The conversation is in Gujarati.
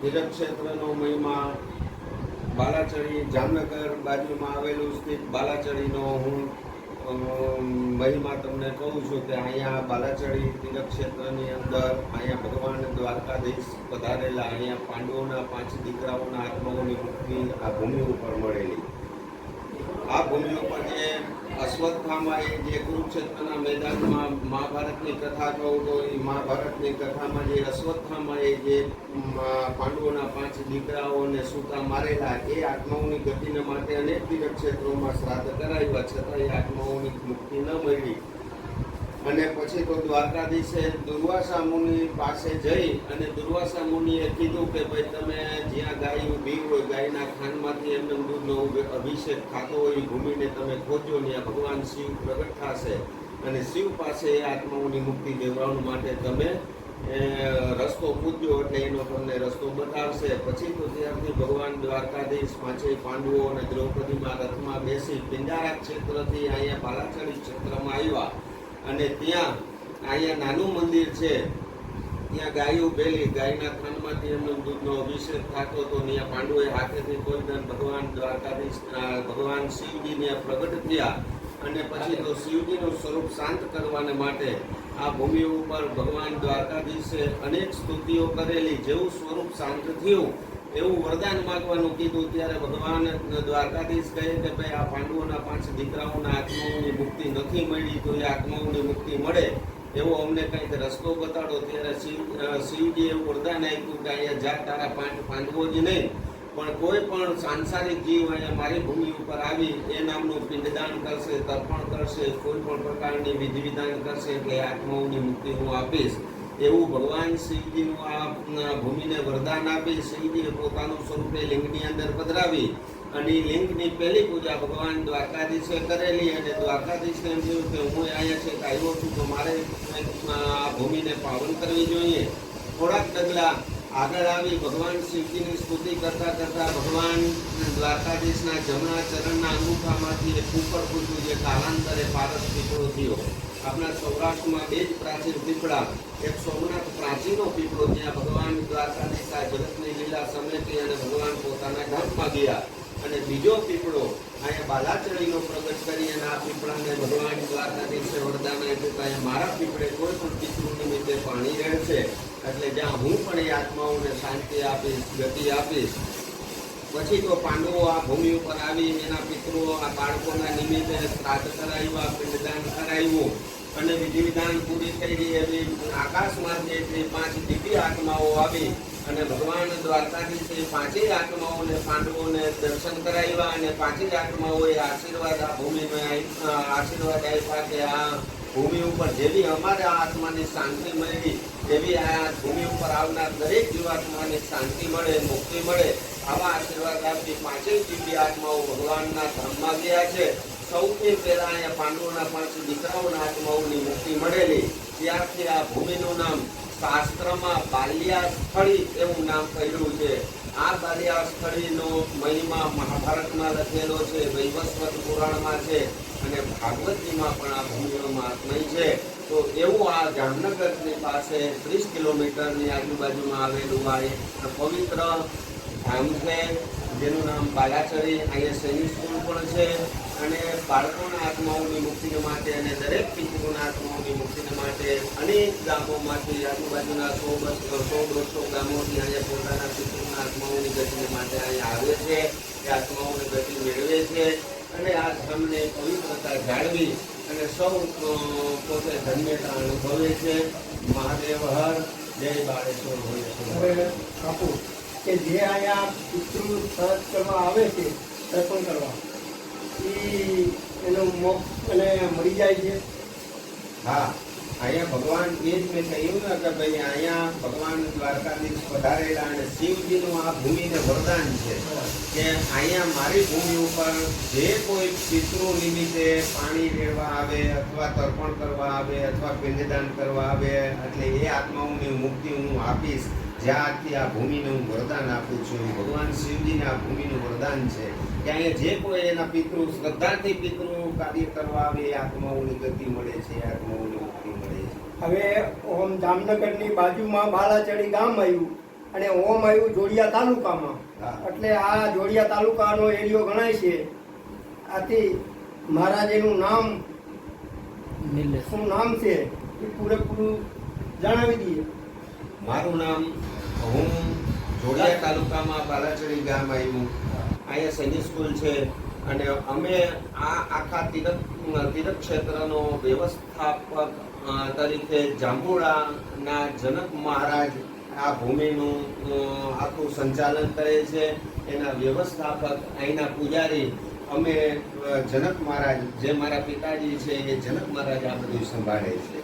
તીર્થક્ષેત્રનો મહિમા બાલાચડી જામનગર બાજુમાં આવેલું સ્થિત બાલાચડીનો હું મહિમા તમને કહું છું કે અહીંયા બાલાચડી તીર્થક્ષેત્રની અંદર અહીંયા ભગવાન દ્વારકાધીશ પધારેલા. અહીંયા પાંડવોના 5 દીકરાઓના આત્માઓની મુક્તિ આ ભૂમિ ઉપર મળેલી. આ ભૂમિ ઉપર જે અશ્વત્થામા એ જે કુરુક્ષેત્રના મેદાનમાં મહાભારતની કથા કહું તો એ મહાભારતની કથામાં જે અશ્વત્થામા એ જે પાંડવોના 5 દીકરાઓને સૂતા મારેલા એ આત્માઓની ગતિને માટે અનેક તીર્થક્ષેત્રોમાં શ્રાદ્ધ કરાવ્યા છતાં એ આત્માઓની મુક્તિ ન મળી. અને પછી તો દ્વારકાધીશે દુર્વાસા મુનિ પાસે જઈ અને દુર્વાસા મુનિએ કીધું કે ભાઈ તમે જ્યાં ગાય ઊભી હોય ગાયના ખાનમાંથી એમને દૂધનો અભિષેક થતો હોય એ ભૂમિને તમે ખોજો, ત્યાં ભગવાન શિવ પ્રગટ થશે અને શિવ પાસે એ આત્માઓની મુક્તિ દેવડાવવા માટે તમે રસ્તો પૂછજો એટલે એનો તમને રસ્તો બતાવશે. પછી તો ત્યારથી ભગવાન દ્વારકાધીશ 5 પાંડવો અને દ્રૌપદીમાં રથમાં બેસી પિંજારા ક્ષેત્રથી અહીંયા બાલાચડી ક્ષેત્રમાં આવ્યા. અને ત્યાં અહીંયા નાનું મંદિર છે, ત્યાં ગાયો બેલી ગાયના થાનમાંથી એમનો દૂધનો અભિષેક થતો હતો. ત્યાં પાંડવોએ હાથેથી કોઈ ભગવાન દ્વારકાધીશ ભગવાન શિવજી ત્યાં પ્રગટ થયા. અને પછી તો શિવજીનું સ્વરૂપ શાંત કરવાને માટે આ ભૂમિ ઉપર ભગવાન દ્વારકાધીશે અનેક સ્તુતિઓ કરેલી. જેવું સ્વરૂપ શાંત થયું એવું વરદાન માંગવાનું કીધું ત્યારે ભગવાન દ્વારકાધીશ કહે કે ભાઈ આ પાંડવોના 5 દીકરાઓના આત્માઓની મુક્તિ નથી મળી, તો એ આત્માઓની મુક્તિ મળે એવો અમને કંઈક રસ્તો બતાડો. ત્યારે શિવજી એવું વરદાન આપ્યું કે અહીંયા જા તારા 5 પાંડવો જ નહીં પણ કોઈ પણ સાંસારિક જીવ અહીંયા મારી ભૂમિ ઉપર આવી એ નામનું પિંડદાન કરશે, તર્પણ કરશે, કોઈ પણ પ્રકારની વિધિ વિધાન કરશે એટલે આત્માઓની મુક્તિ હું આપીશ એવું ભગવાન શિવજીનું આ ભૂમિને વરદાન આપી. શિવજીએ પોતાનું સ્વરૂપે લિંગની અંદર પધરાવી અને લિંગની પહેલી પૂજા ભગવાન દ્વારકાધીશે કરેલી. અને દ્વારકાધીશને એમ થયું કે હું અહીંયા છે આવ્યો છું તો મારે આ ભૂમિને પાવન કરવી જોઈએ. થોડાક ડગલા આગળ આવી ભગવાન શિવજીની સ્તુતિ કરતા કરતા ભગવાન દ્વારકાધીશના જમણા ચરણના અંગૂઠામાંથી એક ઉપર પૂછ્યું જે કાલાંતરે પારસ પીપળો થયો. આપણા સૌરાષ્ટ્રમાં 2 જ પ્રાચીન પીપળા, એક સોમનાથ પ્રાચીનો પીપળો જ્યાં ભગવાન દ્વારકાધીશ આ જગતની લીલા સમેટી અને ભગવાન પોતાના ધામમાં ગયા, અને બીજો પીપળો અહીંયા બાલાચડીનો પ્રગટ કરી અને આ પીપળાને ભગવાન દ્વારકાધીશે વરદાન આપ્યું કે મારા પીપળે કોઈ પણ પિતૃ નિમિત્તે પાણી રહેશે એટલે જ્યાં હું પણ એ આત્માઓને શાંતિ આપીશ, ગતિ આપીશ. પછી તો પાંડવો આ ભૂમિ ઉપર આવી એના પિતૃઓ આ બાળકોના નિમિત્તે શ્રાદ્ધ કરાવ્યા, પિંડદાન કરાવ્યું અને વિધિ વિધાન પૂરી થઈ ગઈ. એવી આકાશમાંથી 5 દિવ્ય આત્માઓ આવી અને ભગવાન દ્વારકાધીશે 5 આત્માઓને પાંડવોને દર્શન કરાવ્યા અને 5 આત્માઓએ આશીર્વાદ આ ભૂમિનો આશીર્વાદ આપ્યા કે આ ભૂમિ ઉપર જેવી અમારા આત્માની શાંતિ મળી એવી આ ભૂમિ ઉપર આવનાર દરેક જીવાત્માને શાંતિ મળે, મુક્તિ મળે આવા આશીર્વાદ આપી 5 દિવ્ય આત્માઓ ભગવાનના ધામમાં ગયા છે. સૌથી પહેલા અહીંયા પાંડવોના 5 દીકરાઓના આત્માઓની મુક્તિ મળેલી. ત્યારથી આ ભૂમિનું નામ શાસ્ત્રમાં બાલ્યાસ્થળી એવું નામ કહ્યું છે. આ બાલ્યાસ્થળીનો મહિમા મહાભારતમાં લખેલો છે, વૈવસ્વત પુરાણમાં છે અને ભાગવતજીમાં પણ આ ભૂમિનો મહાત્મય છે. તો એવું આ જામનગરની પાસે 30 કિલોમીટરની આજુબાજુમાં આવેલું આ એક પવિત્ર ધામ છે જેનું નામ બાલાચડી. અહીંયા સૈનિક સ્કૂલ પણ છે અને બાળકોના આત્માઓની મુક્તિ માટે અને દરેક પિતૃઓના આત્માઓની મુક્તિ માટે અનેક ગામોમાંથી આજુબાજુના 100-200 ગામોથી અહીંયા પોતાના પિતૃઓના આત્માઓની ગતિ માટે અહીંયા આવે છે, એ આત્માઓની ગતિ મેળવે છે અને આ ધામને પવિત્રતા જાળવી અને સૌ પોતે ધન્યતા અનુભવે છે. મહાદેવ હર, જય બાળેશ્વર હોય કે જે અહીંયા પિતૃ શ્રાદ્ધ કરવા આવે છે તર્પણ કરવા એનો મોક્ષ અને મળી જાય છે. હા, અહીંયા ભગવાન એ જ મેં કહ્યું ને કે ભાઈ અહીંયા ભગવાન દ્વારકાધીશ પધારેલા અને શિવજીનું આ ભૂમિને વરદાન છે કે અહીંયા મારી ભૂમિ ઉપર જે કોઈ પિતૃ નિમિત્તે પાણી રેડવા આવે અથવા તર્પણ કરવા આવે અથવા પિંડદાન કરવા આવે એટલે એ આત્માઓની મુક્તિ હું આપીશ. જ્યાંથી આ ભૂમિનું વરદાન આપું છું. ભગવાન શિવજીને આ ભૂમિનું વરદાન છે કે અહીંયા જે કોઈ એના પિતૃ શ્રદ્ધાથી પિતૃ કાર્ય કરવા આવે એ આત્માઓની ગતિ મળે છે, આત્માઓની મુક્તિ મળે છે. હવે જામનગરની બાજુમાં બાલાચડી ગામ આવ્યું અને ઓમ આવ્યું જોડિયા તાલુકામાં. હા. એટલે આ જોડિયા તાલુકાનો એરિયો ગણાય છે. આથી મહારાજેનું નામ શું નામ છે એ પૂરેપૂરું જણાવી દઈએ. મારું નામ, હું જોડિયા તાલુકામાં બાલાચડી ગામ આવ્યું. અહીંયા સૈનિક સ્કૂલ છે અને અમે આ આખા તીરથ ક્ષેત્રનો વ્યવસ્થાપક તરીકે જાંબુડાના જનક મહારાજ આ ભૂમિનું આખું સંચાલન કરે છે. એના વ્યવસ્થાપક અહીંના પૂજારી અમે જનક મહારાજ, જે મારા પિતાજી છે એ જનક મહારાજ આ બધું સંભાળે છે.